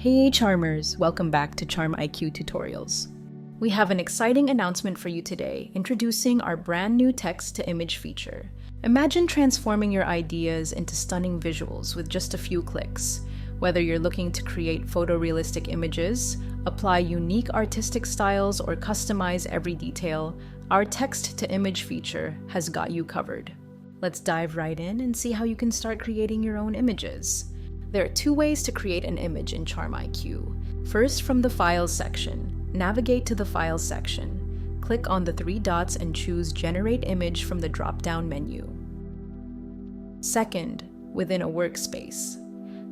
Hey Charmers, welcome back to CharmIQ Tutorials. We have an exciting announcement for you today, introducing our brand new text-to-image feature. Imagine transforming your ideas into stunning visuals with just a few clicks. Whether you're looking to create photorealistic images, apply unique artistic styles, or customize every detail, our text-to-image feature has got you covered. Let's dive right in and see how you can start creating your own images. There are two ways to create an image in CharmIQ. First, from the Files section, navigate to the Files section. Click on the three dots and choose Generate Image from the drop-down menu. Second, within a workspace.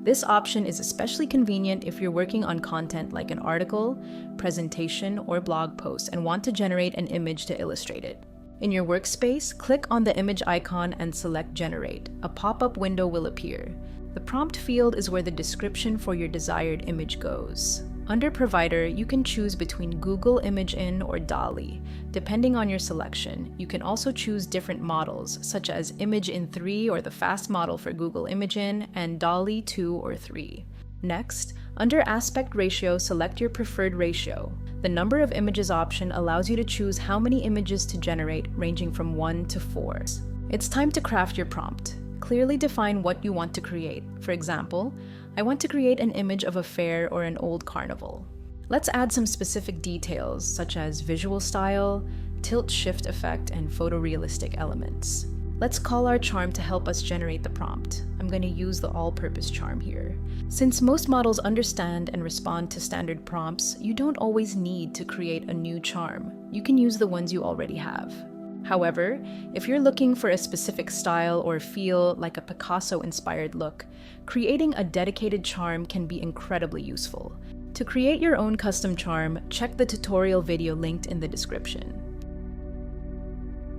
This option is especially convenient if you're working on content like an article, presentation, or blog post and want to generate an image to illustrate it. In your workspace, click on the image icon and select Generate. A pop-up window will appear. The prompt field is where the description for your desired image goes. Under Provider, you can choose between Google Imagen or DALL-E. Depending on your selection, you can also choose different models, such as Imagen 3 or the fast model for Google Imagen, and DALL-E 2 or 3. Next, under Aspect Ratio, select your preferred ratio. The Number of Images option allows you to choose how many images to generate, ranging from 1 to 4. It's time to craft your prompt. Clearly define what you want to create. For example, I want to create an image of a fair or an old carnival. Let's add some specific details such as visual style, tilt-shift effect, and photorealistic elements. Let's call our charm to help us generate the prompt. I'm going to use the all-purpose charm here. Since most models understand and respond to standard prompts, you don't always need to create a new charm. You can use the ones you already have. However, if you're looking for a specific style or feel like a Picasso-inspired look, creating a dedicated charm can be incredibly useful. To create your own custom charm, check the tutorial video linked in the description.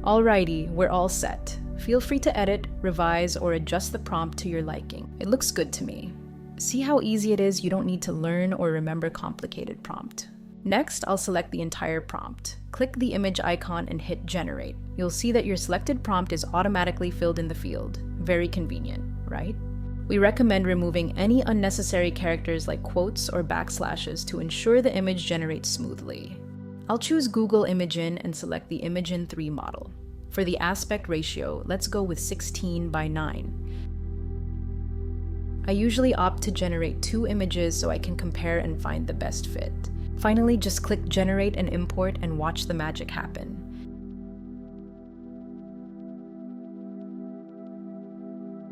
Alrighty, we're all set. Feel free to edit, revise, or adjust the prompt to your liking. It looks good to me. See how easy it is? You don't need to learn or remember complicated prompt. Next, I'll select the entire prompt. Click the image icon and hit Generate. You'll see that your selected prompt is automatically filled in the field. Very convenient, right? We recommend removing any unnecessary characters like quotes or backslashes to ensure the image generates smoothly. I'll choose Google Imagen and select the Imagen 3 model. For the aspect ratio, let's go with 16:9. I usually opt to generate 2 images so I can compare and find the best fit. Finally, just click Generate and Import and watch the magic happen.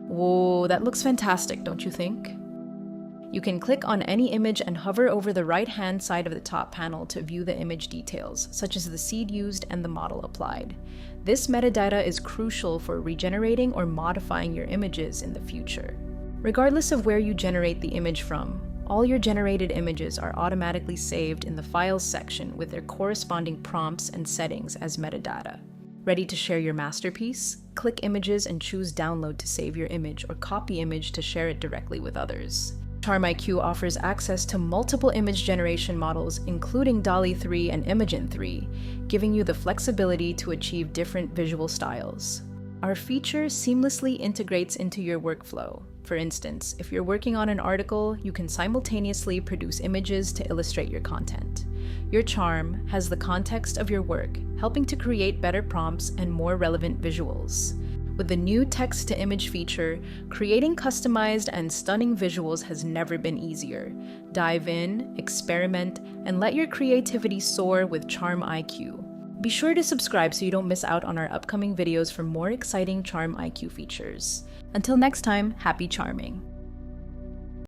Whoa, that looks fantastic, don't you think? You can click on any image and hover over the right-hand side of the top panel to view the image details, such as the seed used and the model applied. This metadata is crucial for regenerating or modifying your images in the future. Regardless of where you generate the image from, all your generated images are automatically saved in the Files section with their corresponding prompts and settings as metadata. Ready to share your masterpiece? Click Images and choose Download to save your image, or Copy Image to share it directly with others. CharmIQ offers access to multiple image generation models, including DALL-E 3 and Imagen 3, giving you the flexibility to achieve different visual styles. Our feature seamlessly integrates into your workflow. For instance, if you're working on an article, you can simultaneously produce images to illustrate your content. Your charm has the context of your work, helping to create better prompts and more relevant visuals. With the new text-to-image feature, creating customized and stunning visuals has never been easier. Dive in, experiment, and let your creativity soar with CharmIQ. Be sure to subscribe so you don't miss out on our upcoming videos for more exciting CharmIQ features. Until next time, happy charming!